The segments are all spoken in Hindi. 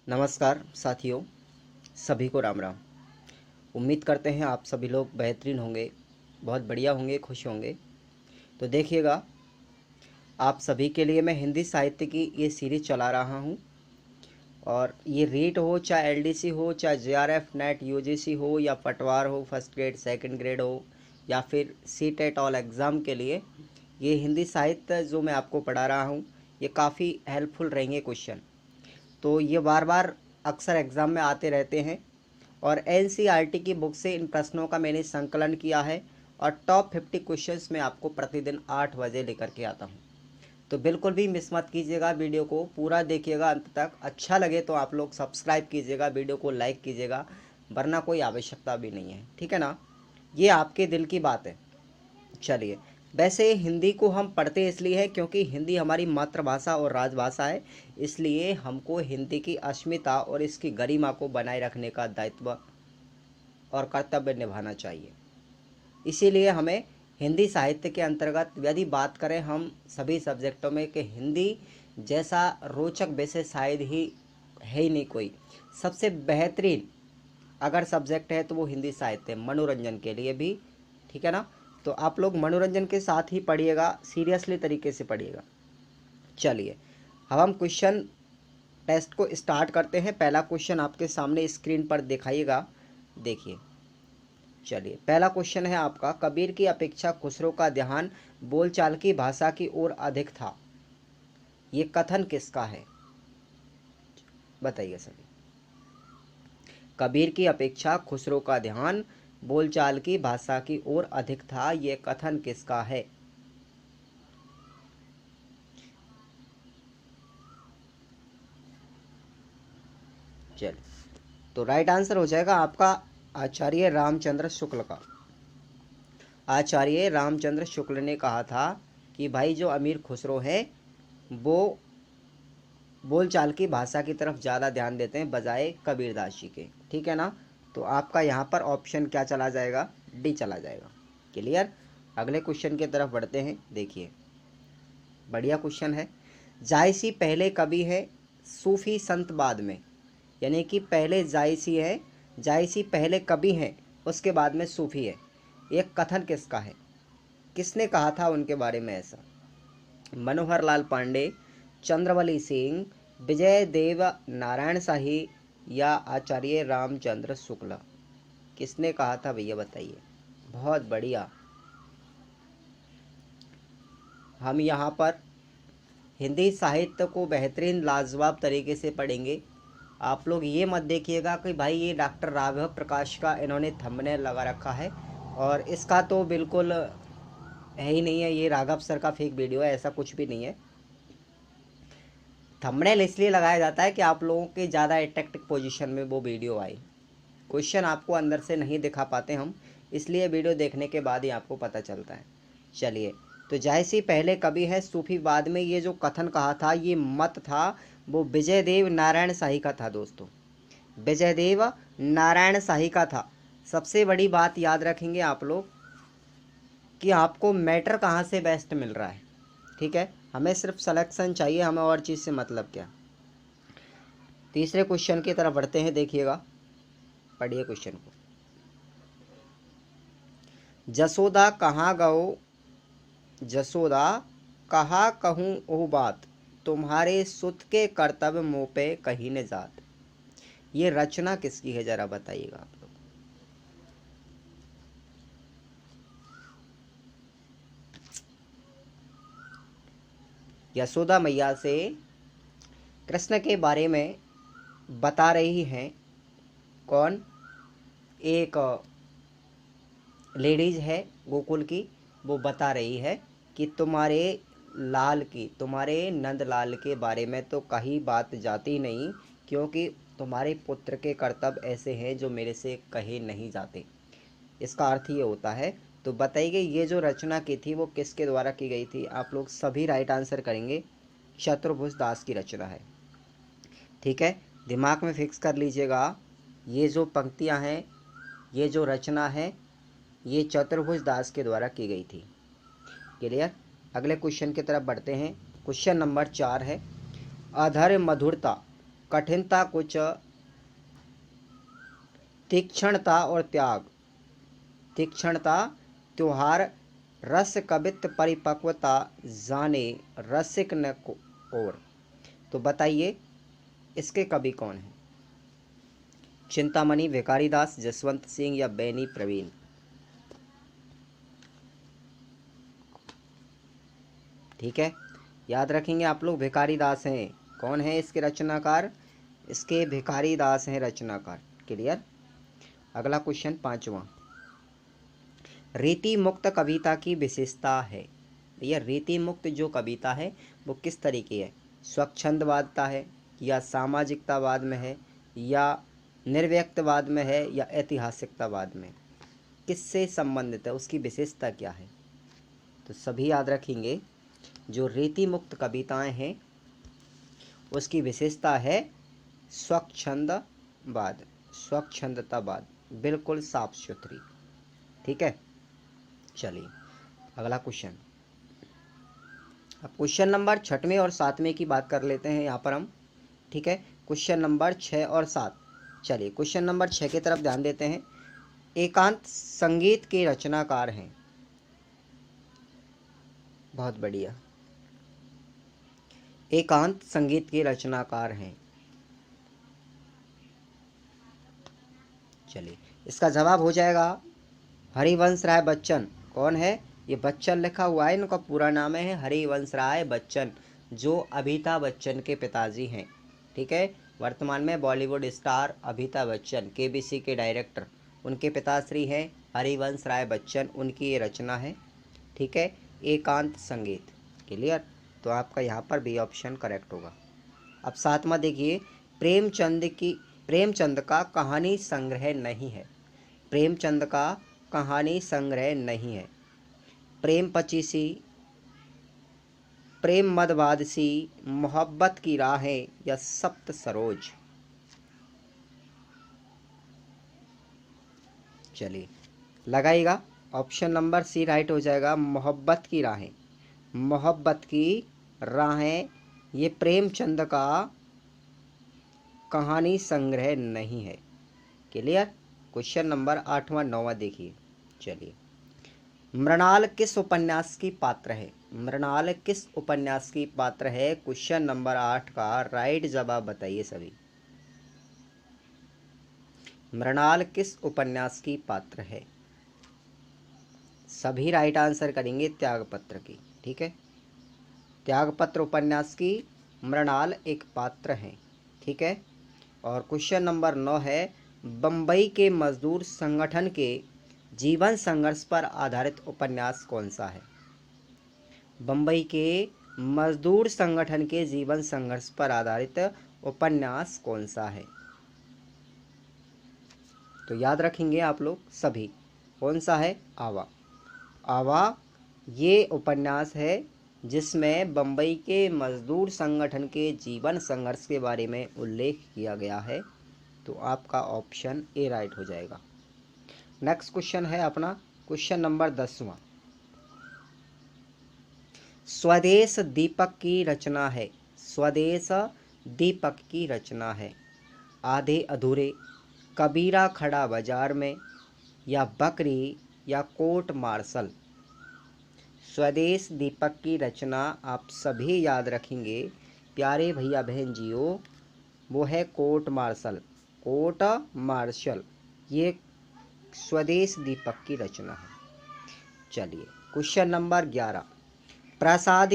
नमस्कार साथियों, सभी को राम राम। उम्मीद करते हैं आप सभी लोग बेहतरीन होंगे, बहुत बढ़िया होंगे, खुश होंगे। तो देखिएगा, आप सभी के लिए मैं हिंदी साहित्य की ये सीरीज़ चला रहा हूँ। और ये रीट हो, चाहे एलडीसी हो, चाहे जेआरएफ नेट यूजीसी हो, या पटवार हो, फर्स्ट ग्रेड सेकंड ग्रेड हो, या फिर सीटेट ऑल एग्ज़ाम के लिए ये हिंदी साहित्य जो मैं आपको पढ़ा रहा हूँ, ये काफ़ी हेल्पफुल रहेंगे क्वेश्चन। तो ये बार बार अक्सर एग्ज़ाम में आते रहते हैं। और एनसीईआरटी की बुक से इन प्रश्नों का मैंने संकलन किया है और टॉप 50 क्वेश्चंस मैं आपको प्रतिदिन 8 बजे लेकर के आता हूँ। तो बिल्कुल भी मिस मत कीजिएगा, वीडियो को पूरा देखिएगा अंत तक। अच्छा लगे तो आप लोग सब्सक्राइब कीजिएगा, वीडियो को लाइक कीजिएगा, वरना कोई आवश्यकता भी नहीं है, ठीक है ना। ये आपके दिल की बात है। चलिए, वैसे हिंदी को हम पढ़ते इसलिए हैं क्योंकि हिंदी हमारी मातृभाषा और राजभाषा है। इसलिए हमको हिंदी की अस्मिता और इसकी गरिमा को बनाए रखने का दायित्व और कर्तव्य निभाना चाहिए। इसीलिए हमें हिंदी साहित्य के अंतर्गत यदि बात करें हम सभी सब्जेक्टों में, कि हिंदी जैसा रोचक विषय शायद ही है ही नहीं कोई। सबसे बेहतरीन अगर सब्जेक्ट है तो वो हिंदी साहित्य, मनोरंजन के लिए भी, ठीक है ना। तो आप लोग मनोरंजन के साथ ही पढ़िएगा, सीरियसली तरीके से पढ़िएगा। चलिए, अब हम क्वेश्चन टेस्ट को स्टार्ट करते हैं। पहला क्वेश्चन आपके सामने स्क्रीन पर दिखाइएगा, देखिए। चलिए, पहला क्वेश्चन है आपका, कबीर की अपेक्षा खुसरो का ध्यान बोलचाल की भाषा की ओर अधिक था। ये कथन किसका है, बताइए सभी। कबीर की अपेक्षा खुसरो का ध्यान बोलचाल की भाषा की ओर अधिक था, ये कथन किसका है। चलिए, तो राइट आंसर हो जाएगा आपका आचार्य रामचंद्र शुक्ल का। आचार्य रामचंद्र शुक्ल ने कहा था कि भाई जो अमीर खुसरो है वो बोलचाल की भाषा की तरफ ज़्यादा ध्यान देते हैं बजाय कबीरदास जी के, ठीक है ना। तो आपका यहाँ पर ऑप्शन क्या चला जाएगा, डी चला जाएगा। क्लियर। अगले क्वेश्चन की तरफ बढ़ते हैं, देखिए बढ़िया क्वेश्चन है। जायसी पहले कवि है, सूफी संत बाद में। यानी कि पहले जायसी है, जायसी पहले कवि हैं, उसके बाद में सूफी है। एक कथन किसका है, किसने कहा था उनके बारे में ऐसा। मनोहर लाल पांडे, चंद्रवली सिंह, विजय देव नारायण शाही, या आचार्य रामचंद्र शुक्ला। किसने कहा था भैया, बताइए। बहुत बढ़िया। हम यहाँ पर हिंदी साहित्य को बेहतरीन लाजवाब तरीके से पढ़ेंगे। आप लोग ये मत देखिएगा कि भाई ये डॉक्टर राघव प्रकाश का इन्होंने थंबनेल लगा रखा है, और इसका तो बिल्कुल है ही नहीं है, ये राघव सर का फेक वीडियो है, ऐसा कुछ भी नहीं है। थंबनेल इसलिए लगाया जाता है कि आप लोगों के ज़्यादा अट्रैक्टिव पोजीशन में वो वीडियो आए। क्वेश्चन आपको अंदर से नहीं दिखा पाते हम, इसलिए वीडियो देखने के बाद ही आपको पता चलता है। चलिए, तो जायसी पहले कवि है, सूफी बाद में, ये जो कथन कहा था, ये मत था वो विजयदेव नारायण शाही का था दोस्तों। विजयदेव नारायण शाही का था। सबसे बड़ी बात याद रखेंगे आप लोग कि आपको मैटर कहाँ से बेस्ट मिल रहा है, ठीक है। हमें सिर्फ सिलेक्शन चाहिए, हमें और चीज़ से मतलब क्या। तीसरे क्वेश्चन की तरफ बढ़ते हैं, देखिएगा, पढ़िए क्वेश्चन को। जसोदा कहाँ गओ, जसोदा कहा कहूँ ओह बात, तुम्हारे सुत के कर्तव्य मुँह पे कहीं न जात। ये रचना किसकी है, जरा बताइएगा आप लोग। यशोदा मैया से कृष्ण के बारे में बता रही हैं कौन, एक लेडीज है गोकुल की, वो बता रही है कि तुम्हारे लाल की, तुम्हारे नंदलाल के बारे में तो कहीं बात जाती नहीं, क्योंकि तुम्हारे पुत्र के कर्तव्य ऐसे हैं जो मेरे से कहे नहीं जाते। इसका अर्थ ये होता है। तो बताइए ये जो रचना की थी वो किसके द्वारा की गई थी। आप लोग सभी राइट आंसर करेंगे, चतुर्भुज दास की रचना है, ठीक है। दिमाग में फिक्स कर लीजिएगा, ये जो पंक्तियां हैं, ये जो रचना है, ये चतुर्भुज दास के द्वारा की गई थी। क्लियर। अगले क्वेश्चन की तरफ बढ़ते हैं। क्वेश्चन नंबर 4 है, अधर मधुरता कठिनता कुछ, तीक्ष्णता और त्याग, तीक्ष्णता त्योहार, रस कवित्व परिपक्वता, जाने रसिक न और। तो बताइए इसके कवि कौन है? चिंतामणि, भिखारी दास, जसवंत सिंह या बैनी प्रवीण? ठीक है, याद रखेंगे आप लोग, भिखारी दास हैं। कौन है इसके रचनाकार? इसके भिखारी दास हैं रचनाकार। क्लियर। अगला क्वेश्चन 5वां, रीति मुक्त कविता की विशेषता है। यह रीति मुक्त जो कविता है वो किस तरीके है? स्वच्छंदवादता है, या सामाजिकतावाद में है, या निर्व्यक्तवाद में है, या ऐतिहासिकतावाद में? किससे संबंधित है, उसकी विशेषता क्या है? तो सभी याद रखेंगे, जो रीति मुक्त कविताएं हैं उसकी विशेषता है स्वच्छंदवाद, स्वच्छंदतावाद, बिल्कुल साफ सुथरी। ठीक है, चलिए अगला क्वेश्चन। अब क्वेश्चन नंबर 6वें और 7वें की बात कर लेते हैं यहाँ पर हम। ठीक है, क्वेश्चन नंबर 6 और 7। चलिए क्वेश्चन नंबर 6 की तरफ ध्यान देते हैं। एकांत संगीत के रचनाकार हैं। बहुत बढ़िया, एकांत संगीत के रचनाकार हैं। चलिए इसका जवाब हो जाएगा हरिवंश राय बच्चन। कौन है? ये बच्चन लिखा हुआ है, इनका पूरा नाम है हरिवंश राय बच्चन, जो अमिताभ बच्चन के पिताजी हैं। ठीक है, वर्तमान में बॉलीवुड स्टार अमिताभ बच्चन, केबीसी के डायरेक्टर, उनके पिताश्री हैं हरिवंश राय बच्चन, उनकी ये रचना है। ठीक है, एकांत संगीत। क्लियर, तो आपका यहाँ पर बी ऑप्शन करेक्ट होगा। अब 7वां देखिए, प्रेमचंद का कहानी संग्रह नहीं है। प्रेमचंद का कहानी संग्रह नहीं है। प्रेम पचीसी, प्रेम मदवादसी, मोहब्बत की राहें, या सप्त सरोज? चलिए लगाइएगा, ऑप्शन नंबर सी राइट हो जाएगा, मोहब्बत की राहें। मोहब्बत की राहें ये प्रेमचंद का कहानी संग्रह नहीं है। क्लियर। क्वेश्चन नंबर 8वां 9वां देखिए। चलिए, मृणाल किस उपन्यास की पात्र है? मृणाल किस उपन्यास की पात्र है? क्वेश्चन नंबर 8 का राइट जवाब बताइए सभी। मृणाल किस उपन्यास की पात्र है? सभी राइट आंसर करेंगे त्यागपत्र की। ठीक है, त्यागपत्र उपन्यास की मृणाल एक पात्र है। ठीक है, और क्वेश्चन नंबर 9 है, बम्बई के मजदूर संगठन के जीवन संघर्ष पर आधारित उपन्यास कौन सा है? बम्बई के मजदूर संगठन के जीवन संघर्ष पर आधारित उपन्यास कौन सा है? तो याद रखेंगे आप लोग सभी, कौन सा है? आवा। आवा ये उपन्यास है जिसमें बम्बई के मजदूर संगठन के जीवन संघर्ष के बारे में उल्लेख किया गया है। तो आपका ऑप्शन ए राइट हो जाएगा। नेक्स्ट क्वेश्चन है अपना क्वेश्चन नंबर 10वां, स्वदेश दीपक की रचना है। स्वदेश दीपक की रचना है। आधे अधूरे, कबीरा खड़ा बाजार में, या बकरी, या कोर्ट मार्शल? स्वदेश दीपक की रचना आप सभी याद रखेंगे प्यारे भैया बहन जियो, वो है कोर्ट मार्शल। कोर्ट मार्शल ये स्वदेश दीपक की रचना है। चलिए क्वेश्चन नंबर 11, प्रसाद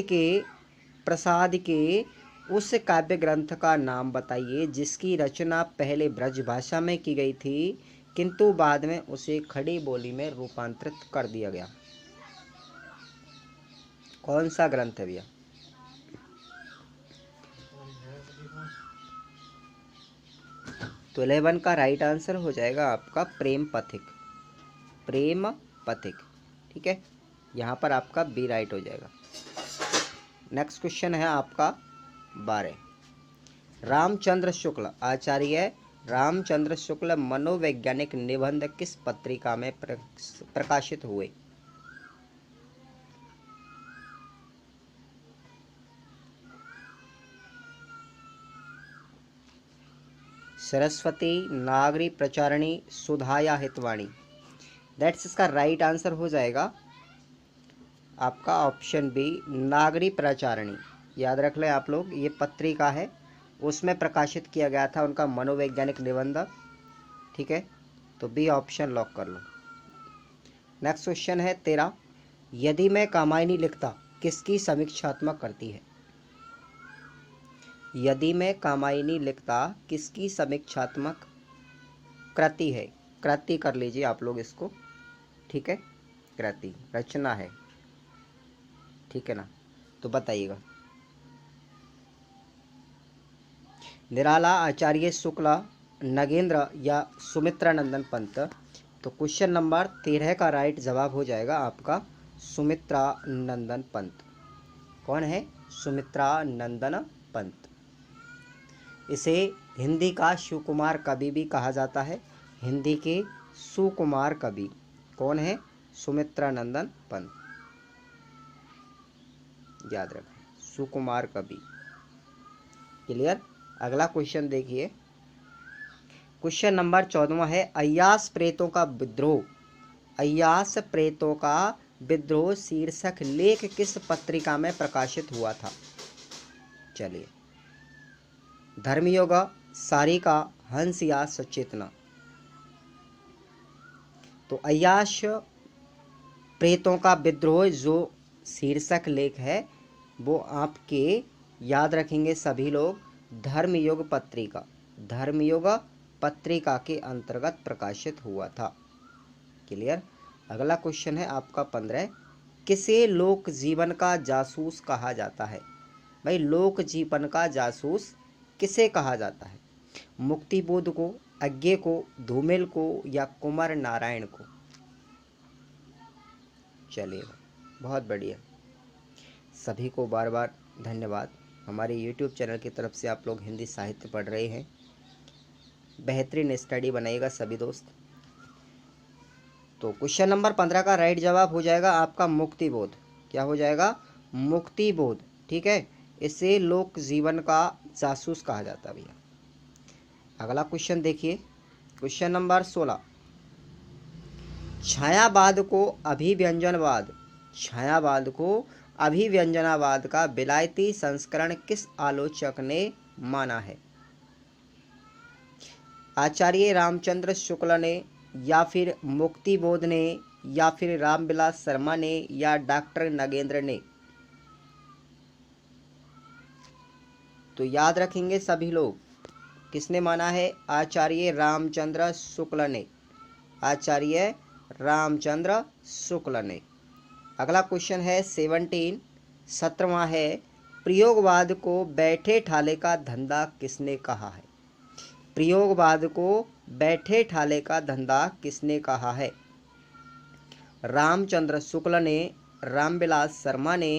के उस काव्य ग्रंथ का नाम बताइए जिसकी रचना पहले ब्रज भाषा में की गई थी किंतु बाद में उसे खड़ी बोली में रूपांतरित कर दिया गया। कौन सा ग्रंथ है भैया? तो 11 का राइट आंसर हो जाएगा आपका प्रेम पथिक। प्रेम पथिक। ठीक है, यहाँ पर आपका बी राइट हो जाएगा। नेक्स्ट क्वेश्चन है आपका 12, रामचंद्र शुक्ल, आचार्य रामचंद्र शुक्ल मनोवैज्ञानिक निबंध किस पत्रिका में प्रकाशित हुए? सरस्वती नागरी प्रचारिणी सुधाया हितवाणी। दैट्स इसका राइट आंसर हो जाएगा आपका ऑप्शन बी, नागरी प्रचारिणी। याद रख लें आप लोग, ये पत्रिका है, उसमें प्रकाशित किया गया था उनका मनोवैज्ञानिक निबंध। ठीक है, तो बी ऑप्शन लॉक कर लो। नेक्स्ट क्वेश्चन है तेरा, यदि मैं कामायनी लिखता किसकी समीक्षात्मक करती है? यदि मैं कामायनी लिखता किसकी समीक्षात्मक कृति है? कृति कर लीजिए आप लोग इसको, ठीक है, कृति रचना है, ठीक है ना। तो बताइएगा, निराला, आचार्य शुक्ला, नगेंद्र या सुमित्रानंदन पंत। तो क्वेश्चन नंबर 13 का राइट जवाब हो जाएगा आपका सुमित्रानंदन पंत। कौन है? सुमित्रानंदन पंत। इसे हिंदी का शिवकुमार कवि भी कहा जाता है। हिंदी के सुकुमार कवि कौन है? सुमित्रानंदन पंत। याद रखें, सुकुमार कवि। क्लियर। अगला क्वेश्चन देखिए, क्वेश्चन नंबर 14 है, अय्यास प्रेतों का विद्रोह। अय्यास प्रेतों का विद्रोह शीर्षक लेख किस पत्रिका में प्रकाशित हुआ था? चलिए, धर्मयुग, सारिका, हंस या सचेतना। तो अय्यास प्रेतों का विद्रोह जो शीर्षक लेख है वो आपके याद रखेंगे सभी लोग, धर्मयुग पत्रिका, धर्मयुग पत्रिका के अंतर्गत प्रकाशित हुआ था। क्लियर। अगला क्वेश्चन है आपका 15, किसे लोक जीवन का जासूस कहा जाता है? भाई, लोक जीवन का जासूस किसे कहा जाता है? मुक्तिबोध को, अज्ञे को, धूमिल को या कुमार नारायण को? चलिए, बहुत बढ़िया। सभी को बार बार धन्यवाद। हमारे YouTube चैनल की तरफ से आप लोग हिंदी साहित्य पढ़ रहे हैं, बेहतरीन स्टडी बनाइएगा सभी दोस्त। तो क्वेश्चन नंबर 15 का राइट जवाब हो जाएगा आपका मुक्तिबोध। क्या हो जाएगा? मुक्तिबोध। ठीक है, इसे लोक जीवन का जासूस कहा जाता है भैया। अगला क्वेश्चन देखिए, क्वेश्चन नंबर 16, छायावाद को अभिव्यंजनवाद, छायावाद को अभिव्यंजनावाद का विलायती संस्करण किस आलोचक ने माना है? आचार्य रामचंद्र शुक्ल ने, या फिर मुक्तिबोध ने, या फिर रामविलास शर्मा ने, या डॉक्टर नगेंद्र ने? तो याद रखेंगे सभी लोग, किसने माना है? आचार्य रामचंद्र शुक्ल ने, आचार्य रामचंद्र शुक्ल ने। अगला क्वेश्चन है 17, 17वां है, प्रयोगवाद को बैठे ठाले का धंधा किसने कहा है? प्रयोगवाद को बैठे ठाले का धंधा किसने कहा है? रामचंद्र शुक्ल ने, रामविलास शर्मा ने,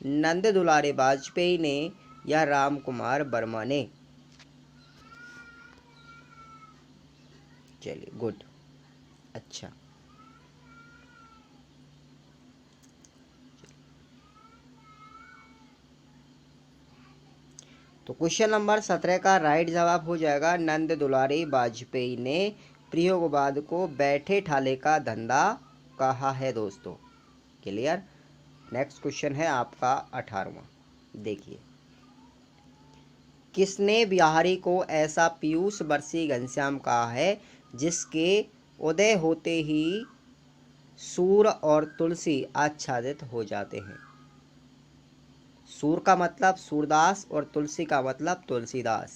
नंद दुलारे वाजपेयी ने, या राम कुमार वर्मा ने? चलिए, गुड, अच्छा। तो क्वेश्चन नंबर 17 का राइट जवाब हो जाएगा नंद दुलारे वाजपेयी ने प्रयोगवाद को बैठे ठाले का धंधा कहा है दोस्तों। क्लियर। नेक्स्ट क्वेश्चन है आपका 18वां। देखिए, किसने बिहारी को ऐसा पीयूष वर्षी घनश्याम कहा है जिसके उदय होते ही सूर और तुलसी आच्छादित हो जाते हैं? सूर का मतलब सूरदास और तुलसी का मतलब तुलसीदास।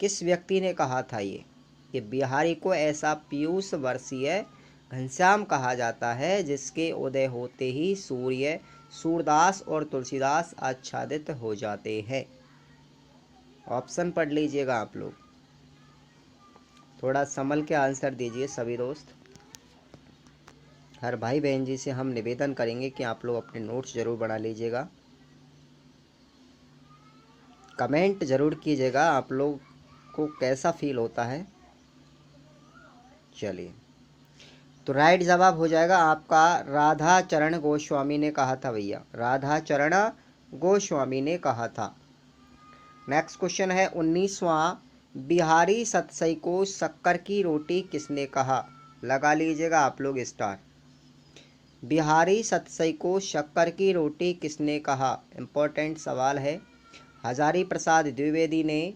किस व्यक्ति ने कहा था ये बिहारी को ऐसा पीयूष वर्षीय घनश्याम कहा जाता है जिसके उदय होते ही सूर्य, सूरदास और तुलसीदास आच्छादित हो जाते हैं? ऑप्शन पढ़ लीजिएगा आप लोग, थोड़ा संभल के आंसर दीजिए सभी दोस्त। हर भाई बहन जी से हम निवेदन करेंगे कि आप लोग अपने नोट्स जरूर बना लीजिएगा, कमेंट जरूर कीजिएगा आप लोग को कैसा फील होता है। चलिए, तो राइट जवाब हो जाएगा आपका राधा चरण गोस्वामी ने कहा था भैया, राधा चरण गोस्वामी ने कहा था। नेक्स्ट क्वेश्चन है 19वां, बिहारी सतसई को शक्कर की रोटी किसने कहा? लगा लीजिएगा आप लोग स्टार। बिहारी सतसई को शक्कर की रोटी किसने कहा? इम्पोर्टेंट सवाल है। हजारी प्रसाद द्विवेदी ने,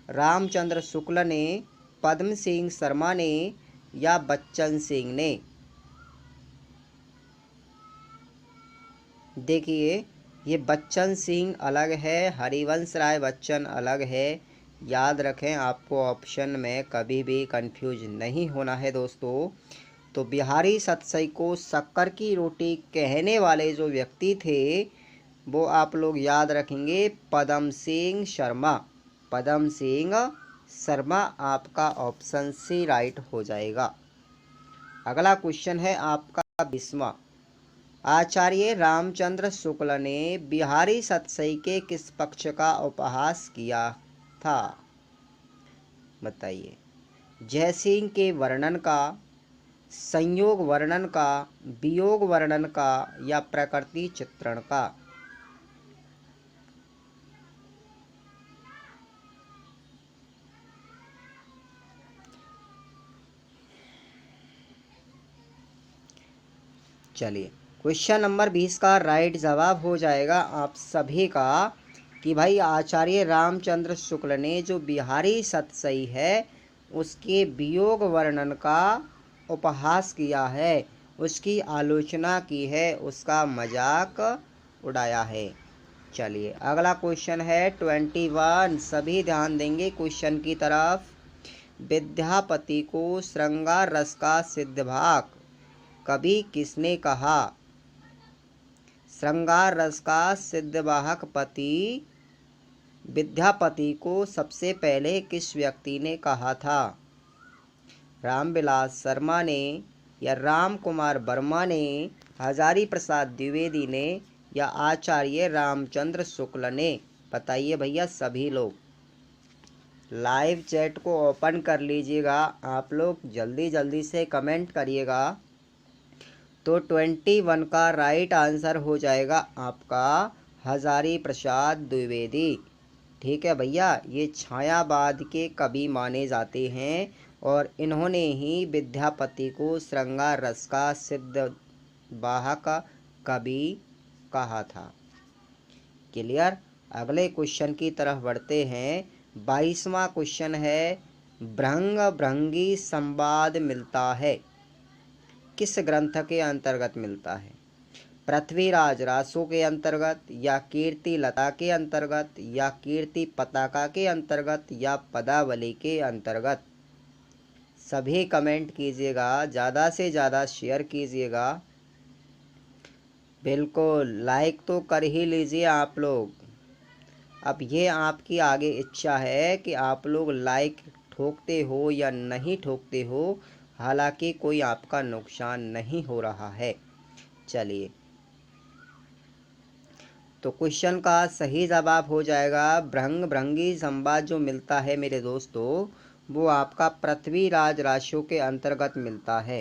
रामचंद्र शुक्ल ने, पद्म सिंह शर्मा ने या बच्चन सिंह ने? देखिए, ये बच्चन सिंह अलग है, हरिवंश राय बच्चन अलग है। याद रखें, आपको ऑप्शन में कभी भी कंफ्यूज नहीं होना है दोस्तों। तो बिहारी सतसई को शक्कर की रोटी कहने वाले जो व्यक्ति थे वो आप लोग याद रखेंगे, पद्म सिंह शर्मा। पद्म सिंह शर्मा आपका ऑप्शन सी राइट हो जाएगा। अगला क्वेश्चन है आपका 20वां। आचार्य रामचंद्र शुक्ल ने बिहारी सतसई के किस पक्ष का उपहास किया था? बताइए। जयसिंह के वर्णन का, संयोग वर्णन का, वियोग वर्णन का या प्रकृति चित्रण का? चलिए, क्वेश्चन नंबर 20 का राइट जवाब हो जाएगा आप सभी का कि भाई आचार्य रामचंद्र शुक्ल ने जो बिहारी सतसई है उसके वियोग वर्णन का उपहास किया है, उसकी आलोचना की है, उसका मजाक उड़ाया है। चलिए, अगला क्वेश्चन है 21। सभी ध्यान देंगे क्वेश्चन की तरफ। विद्यापति को श्रृंगार रस का सिद्धभाग कवि किसने कहा? श्रृंगार रस का सिद्धवाहक पति विद्यापति को सबसे पहले किस व्यक्ति ने कहा था? रामविलास शर्मा ने या राम कुमार वर्मा ने, हजारी प्रसाद द्विवेदी ने या आचार्य रामचंद्र शुक्ल ने? बताइए भैया सभी लोग। लाइव चैट को ओपन कर लीजिएगा, आप लोग जल्दी जल्दी से कमेंट करिएगा। तो 21 का राइट आंसर हो जाएगा आपका हजारी प्रसाद द्विवेदी। ठीक है भैया, ये छायावाद के कवि माने जाते हैं और इन्होंने ही विद्यापति को श्रृंगार रस का सिद्धवाहक कवि कहा था। क्लियर? अगले क्वेश्चन की तरफ बढ़ते हैं। 22वां क्वेश्चन है, भृंग भृंगी संवाद मिलता है किस ग्रंथ के अंतर्गत मिलता है? पृथ्वीराज रासो के अंतर्गत या कीर्ति लता के अंतर्गत या कीर्ति पताका के अंतर्गत या पदावली के अंतर्गत? सभी कमेंट कीजिएगा, ज़्यादा से ज़्यादा शेयर कीजिएगा। बिल्कुल, लाइक तो कर ही लीजिए आप लोग। अब ये आपकी आगे इच्छा है कि आप लोग लाइक ठोकते हो या नहीं ठोकते हो, हालांकि कोई आपका नुकसान नहीं हो रहा है। चलिए, तो क्वेश्चन का सही जवाब हो जाएगा भृंग भृंगी संवाद जो मिलता है मेरे दोस्तों, वो आपका पृथ्वीराज रासो के अंतर्गत मिलता है।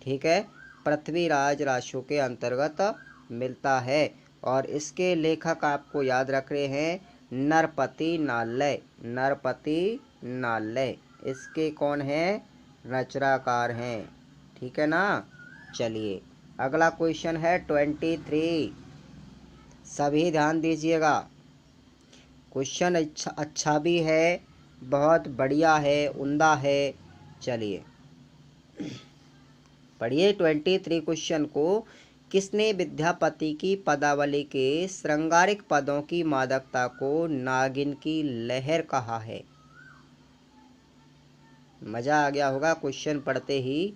ठीक है, पृथ्वीराज रासो के अंतर्गत मिलता है और इसके लेखक आपको याद रख रहे हैं नरपति नालय। नरपति नालय इसके कौन है? रचनाकार हैं। ठीक है ना? चलिए, अगला क्वेश्चन है 23। सभी ध्यान दीजिएगा, क्वेश्चन अच्छा भी है, बहुत बढ़िया है, उम्दा है। चलिए पढ़िए 23 क्वेश्चन को। किसने विद्यापति की पदावली के श्रृंगारिक पदों की मादकता को नागिन की लहर कहा है? मजा आ गया होगा क्वेश्चन पढ़ते ही।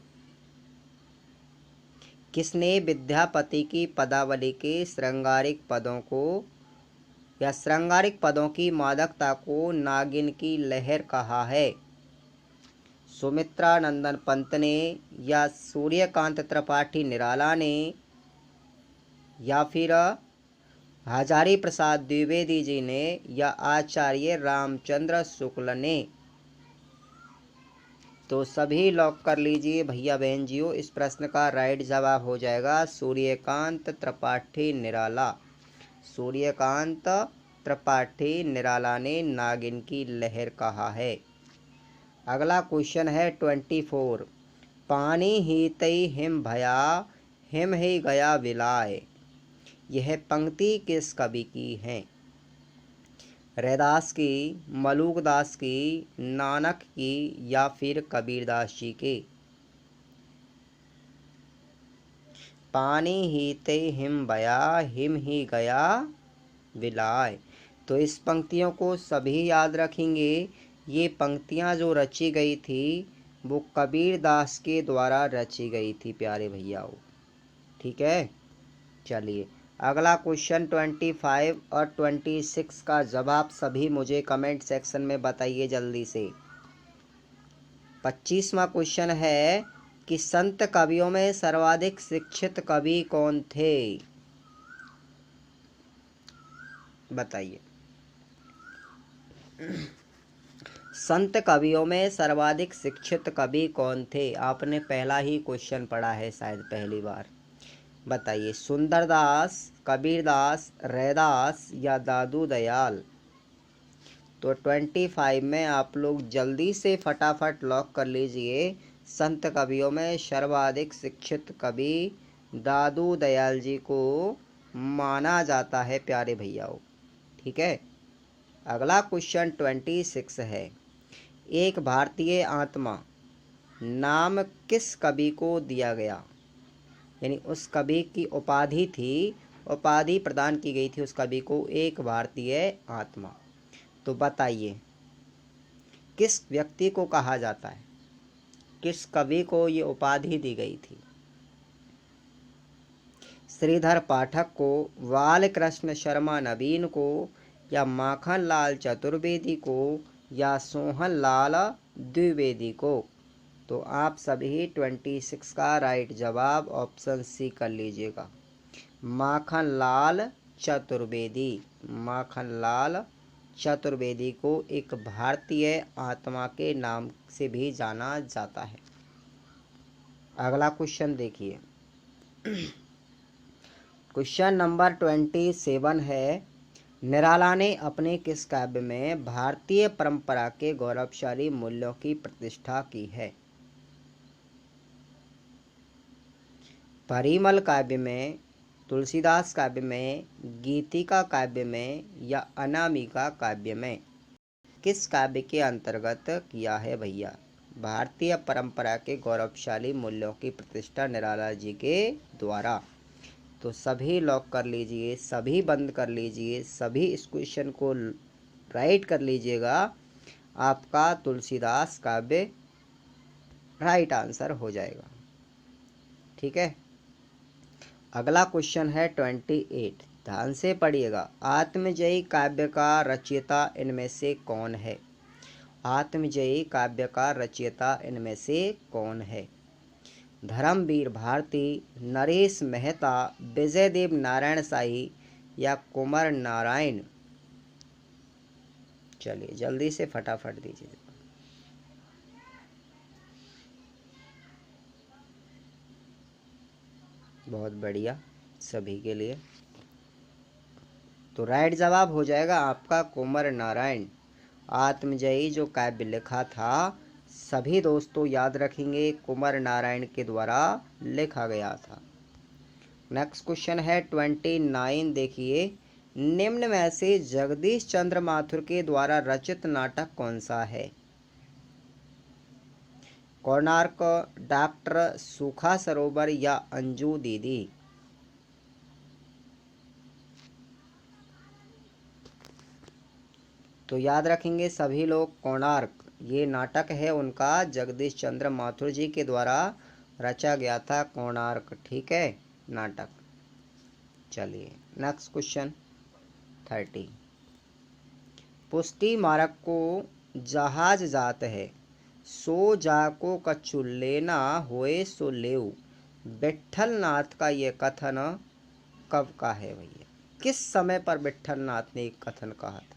किसने विद्यापति की पदावली के श्रृंगारिक पदों को या श्रृंगारिक पदों की मादकता को नागिन की लहर कहा है? सुमित्रा नंदन पंत ने या सूर्यकांत त्रिपाठी निराला ने या फिर हजारी प्रसाद द्विवेदी जी ने या आचार्य रामचंद्र शुक्ल ने? तो सभी लॉक कर लीजिए भैया बहन जियो। इस प्रश्न का राइट जवाब हो जाएगा सूर्यकांत त्रिपाठी निराला। सूर्यकांत त्रिपाठी निराला ने नागिन की लहर कहा है। अगला क्वेश्चन है 24। पानी ही तई हिम भया, हिम ही गया विलाय। यह पंक्ति किस कवि की है? रैदास की, मलूकदास की, नानक की या फिर कबीरदास जी की? पानी ही ते हिम बया, हिम ही गया विलाय। तो इस पंक्तियों को सभी याद रखेंगे। ये पंक्तियाँ जो रची गई थी वो कबीरदास के द्वारा रची गई थी प्यारे भैयाओं। ठीक है, चलिए अगला क्वेश्चन 25 और 26 का जवाब सभी मुझे कमेंट सेक्शन में बताइए जल्दी से। 25वां क्वेश्चन है कि संत कवियों में सर्वाधिक शिक्षित कवि कौन थे? बताइए। संत कवियों में सर्वाधिक शिक्षित कवि कौन थे? आपने पहला ही क्वेश्चन पढ़ा है शायद पहली बार। बताइए, सुंदरदास, कबीरदास, रैदास या दादू दयाल? तो 25 में आप लोग जल्दी से फटाफट लॉक कर लीजिए। संत कवियों में सर्वाधिक शिक्षित कवि दादू दयाल जी को माना जाता है प्यारे भैयाओं। ठीक है, अगला क्वेश्चन 26 है। एक भारतीय आत्मा नाम किस कवि को दिया गया? यानी उस कवि की उपाधि थी, उपाधि प्रदान की गई थी उस कवि को, एक भारतीय आत्मा। तो बताइए किस व्यक्ति को कहा जाता है, किस कवि को ये उपाधि दी गई थी? श्रीधर पाठक को, बालकृष्ण शर्मा नवीन को या माखन लाल चतुर्वेदी को या सोहन लाल द्विवेदी को? तो आप सभी 26 का राइट जवाब ऑप्शन सी कर लीजिएगा, माखन लाल चतुर्वेदी। माखन लाल चतुर्वेदी को एक भारतीय आत्मा के नाम से भी जाना जाता है। अगला क्वेश्चन देखिए। क्वेश्चन नंबर 27 है। निराला ने अपने किस काव्य में भारतीय परंपरा के गौरवशाली मूल्यों की प्रतिष्ठा की है? परिमल काव्य में, तुलसीदास काव्य में, गीतिका काव्य में या अनामिका काव्य में? किस काव्य के अंतर्गत किया है भैया? भारतीय परंपरा के गौरवशाली मूल्यों की प्रतिष्ठा निराला जी के द्वारा। तो सभी लॉक कर लीजिए, सभी बंद कर लीजिए, सभी इस क्वेश्चन को राइट कर लीजिएगा। आपका तुलसीदास काव्य राइट आंसर हो जाएगा। ठीक है, अगला क्वेश्चन है 28। ध्यान से पढ़िएगा। आत्मजयी काव्य का रचयिता इनमें से कौन है? आत्मजयी काव्य का रचयिता इनमें से कौन है? धर्मवीर भारती, नरेश मेहता, विजयदेव नारायण शाही या कुंवर नारायण? चलिए जल्दी से फटाफट दीजिए। बहुत बढ़िया सभी के लिए। तो राइट जवाब हो जाएगा आपका कुंवर नारायण। आत्मजयी जो काव्य लिखा था सभी दोस्तों याद रखेंगे, कुंवर नारायण के द्वारा लिखा गया था। नेक्स्ट क्वेश्चन है 29। देखिए, निम्न में से जगदीश चंद्र माथुर के द्वारा रचित नाटक कौन सा है? कोणार्क, डॉक्टर, सूखा सरोवर या अंजू दीदी? तो याद रखेंगे सभी लोग, कोणार्क ये नाटक है उनका, जगदीश चंद्र माथुर जी के द्वारा रचा गया था कोणार्क। ठीक है, नाटक। चलिए नेक्स्ट क्वेश्चन 30। पुष्टि मारक को जहाज जात है, सो जाको कछु लेना होए सो लेऊ। विट्ठल नाथ का ये कथन कब का है भैया? किस समय पर विट्ठल नाथ ने एक कथन कहा था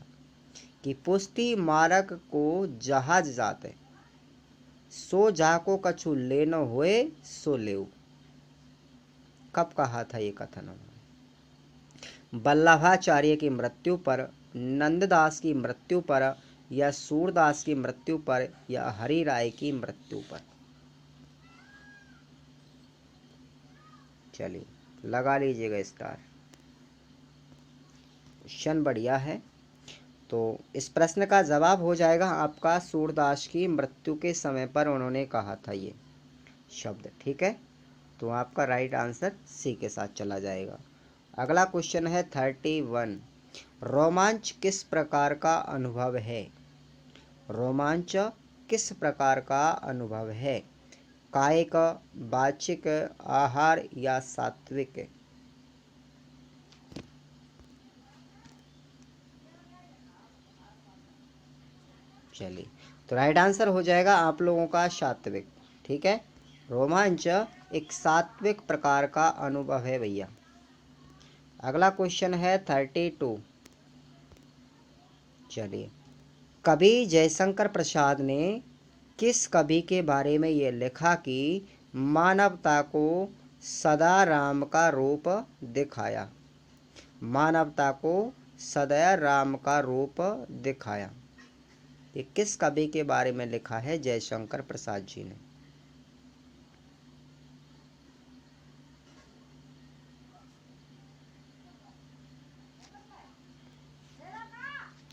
कि पुष्टि मारक को जहाज जाते, सो जाको कछु लेनो होए सो लेऊ? कब कहा था ये कथन? वल्लभाचार्य की मृत्यु पर, नंददास की मृत्यु पर, या सूरदास की मृत्यु पर या हरि राय की मृत्यु पर? चलिए लगा लीजिएगा स्टार। क्वेश्चन बढ़िया है। तो इस प्रश्न का जवाब हो जाएगा आपका सूरदास की मृत्यु के समय पर उन्होंने कहा था ये शब्द। ठीक है, तो आपका राइट आंसर सी के साथ चला जाएगा। अगला क्वेश्चन है 31। रोमांच किस प्रकार का अनुभव है? रोमांच किस प्रकार का अनुभव है? कायिक, वाचिक, आहार या सात्विक? चलिए, तो राइट आंसर हो जाएगा आप लोगों का सात्विक। ठीक है, रोमांच एक सात्विक प्रकार का अनुभव है भैया। अगला क्वेश्चन है 32। चलिए, कवि जयशंकर प्रसाद ने किस कवि के बारे में ये लिखा कि मानवता को सदा राम का रूप दिखाया? मानवता को सदा राम का रूप दिखाया, ये किस कवि के बारे में लिखा है जयशंकर प्रसाद जी ने?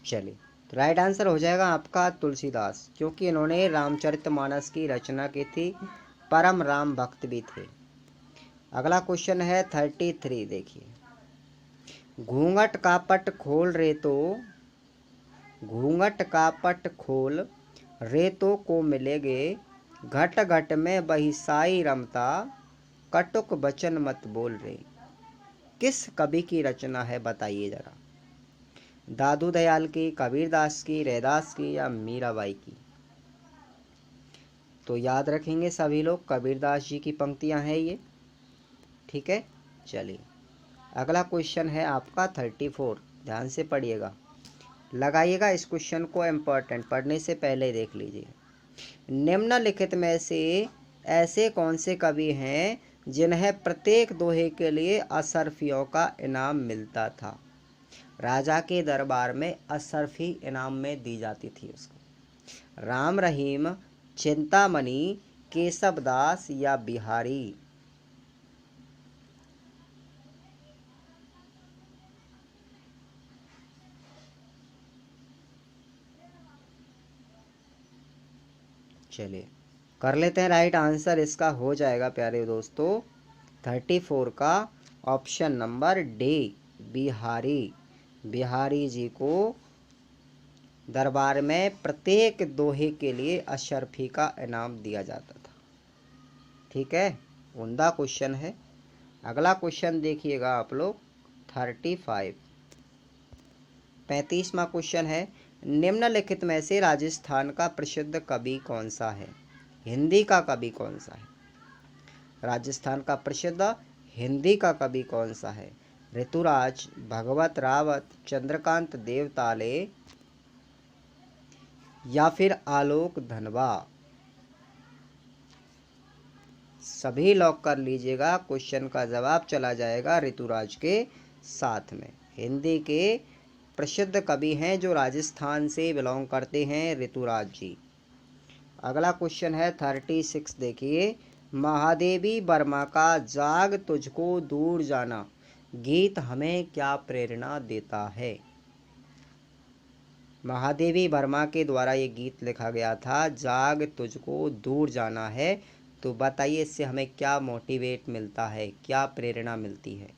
चलिए, तो राइट आंसर हो जाएगा आपका तुलसीदास, क्योंकि इन्होंने रामचरितमानस की रचना की थी, परम राम भक्त भी थे। अगला क्वेश्चन है 33। देखिए, घूंघट का पट खोल रे तो, घूंघट का पट खोल रेतों को मिलेगे, घट घट में बही साई रमता, कटुक बचन मत बोल रे। किस कवि की रचना है बताइए जरा? दादू दयाल की, कबीरदास की, रैदास की या मीराबाई की? तो याद रखेंगे सभी लोग, कबीरदास जी की पंक्तियां हैं ये। ठीक है, चलिए अगला क्वेश्चन है आपका 34। ध्यान से पढ़िएगा, लगाइएगा इस क्वेश्चन को, इम्पोर्टेंट, पढ़ने से पहले देख लीजिए। निम्नलिखित में से ऐसे कौन से कवि हैं जिन्हें प्रत्येक दोहे के लिए असरफियों का इनाम मिलता था? राजा के दरबार में असरफी इनाम में दी जाती थी उसको। राम रहीम, चिंतामणि, केशवदास या बिहारी? चलिए कर लेते हैं, राइट आंसर इसका हो जाएगा प्यारे दोस्तों 34 का option number D, Bihari. Bihari ji को दरबार में प्रत्येक दोहे के लिए अशरफी का इनाम दिया जाता था। ठीक है, उम्दा क्वेश्चन है। अगला क्वेश्चन देखिएगा आप लोग 35। 35वां क्वेश्चन है, निम्नलिखित में से राजस्थान का प्रसिद्ध कवि कौन सा है? हिंदी का कवि कौन सा है? राजस्थान का प्रसिद्ध हिंदी का कवि कौन सा है? ऋतुराज, भगवत रावत, चंद्रकांत देवताले या फिर आलोक धनवा? सभी लॉक कर लीजिएगा, क्वेश्चन का जवाब चला जाएगा ऋतुराज के साथ में। हिंदी के प्रसिद्ध कवि हैं जो राजस्थान से बिलोंग करते हैं, ऋतुराज जी। अगला क्वेश्चन है 36। देखिए, महादेवी वर्मा का जाग तुझको दूर जाना गीत हमें क्या प्रेरणा देता है? महादेवी वर्मा के द्वारा ये गीत लिखा गया था, जाग तुझको दूर जाना है। तो बताइए इससे हमें क्या मोटिवेट मिलता है, क्या प्रेरणा मिलती है?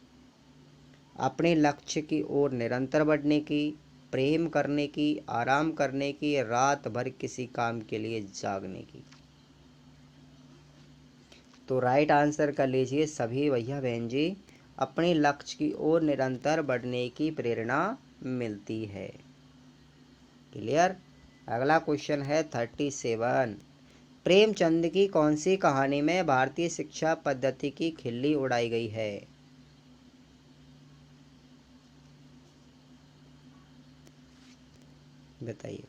अपने लक्ष्य की ओर निरंतर बढ़ने की, प्रेम करने की, आराम करने की, रात भर किसी काम के लिए जागने की? तो राइट आंसर कर लीजिए सभी भैया बहन जी, अपने लक्ष्य की ओर निरंतर बढ़ने की प्रेरणा मिलती है। क्लियर। अगला क्वेश्चन है 37। प्रेमचंद की कौन सी कहानी में भारतीय शिक्षा पद्धति की खिल्ली उड़ाई गई है? बताइए,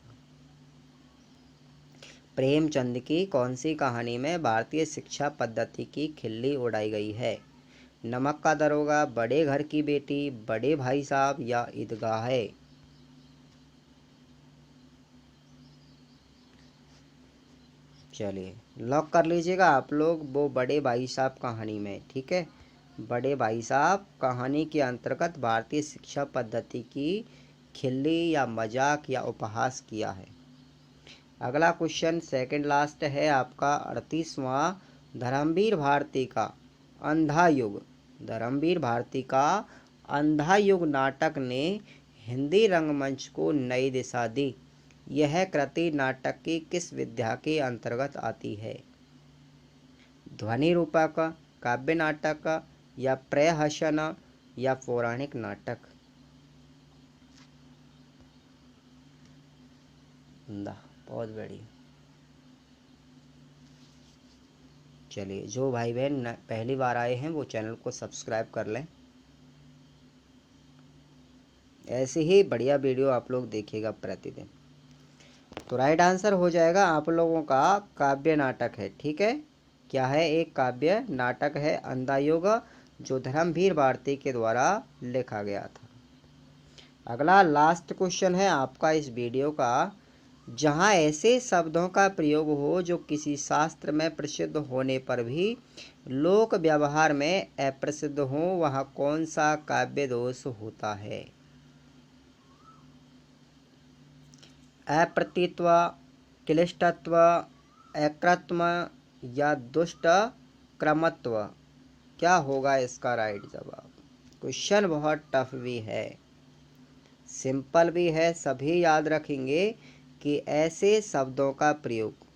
प्रेमचंद की कौन सी कहानी में भारतीय शिक्षा पद्धति की खिल्ली उड़ाई गई है? नमक का दरोगा, बड़े घर की बेटी, बड़े भाई साहब या ईदगाह है? चलिए लॉक कर लीजिएगा आप लोग वो बड़े भाई साहब कहानी में। ठीक है, बड़े भाई साहब कहानी के अंतर्गत भारतीय शिक्षा पद्धति की खिल्ली या मजाक या उपहास किया है। अगला क्वेश्चन सेकंड लास्ट है आपका 38वां। धर्मवीर भारती का अंधा युग, धर्मवीर भारती का अंधा युग नाटक ने हिंदी रंगमंच को नई दिशा दी। यह कृति नाटक की किस विधा के अंतर्गत आती है? ध्वनि रूपक, काव्य नाटक या प्रहसन या पौराणिक नाटक? बहुत बढ़िया। चलिए जो भाई बहन पहली बार आए हैं वो चैनल को सब्सक्राइब कर लें। ऐसे ही बढ़िया वीडियो आप लोग देखिएगा प्रतिदिन। तो राइट आंसर हो जाएगा आप लोगों का काव्य नाटक है। ठीक है, क्या है? एक काव्य नाटक है अंधा युग, जो धर्मवीर भारती के द्वारा लिखा गया था। अगला लास्ट क्वेश्चन है आपका इस वीडियो का। जहाँ ऐसे शब्दों का प्रयोग हो जो किसी शास्त्र में प्रसिद्ध होने पर भी लोक व्यवहार में अप्रसिद्ध हो, वहाँ कौन सा काव्य दोष होता है? अप्रतित्व, क्लिष्टत्व, अकृत्म या दुष्ट क्रमत्व? क्या होगा इसका राइट जवाब? क्वेश्चन बहुत टफ भी है, सिंपल भी है। सभी याद रखेंगे कि ऐसे शब्दों का प्रयोग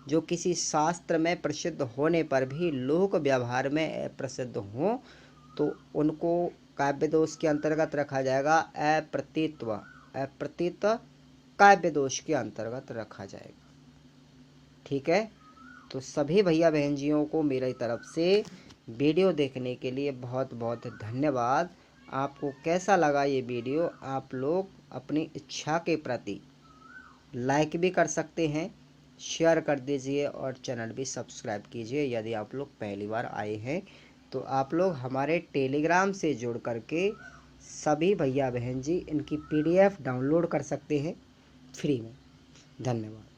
जो किसी शास्त्र में प्रसिद्ध होने पर भी लोक व्यवहार में अप्रसिद्ध हो, तो उनको काव्य दोष के अंतर्गत रखा जाएगा। अप्रतित्व, अप्रतीत काव्य दोष के अंतर्गत रखा जाएगा। ठीक है, तो सभी भैया बहन जियों को मेरी तरफ से वीडियो देखने के लिए बहुत बहुत धन्यवाद। आपको कैसा लगा ये वीडियो? आप लोग अपनी इच्छा के प्रति लाइक भी कर सकते हैं, शेयर कर दीजिए और चैनल भी सब्सक्राइब कीजिए। यदि आप लोग पहली बार आए हैं तो आप लोग हमारे टेलीग्राम से जुड़ करके सभी भैया बहन जी इनकी PDF डाउनलोड कर सकते हैं फ्री में। धन्यवाद।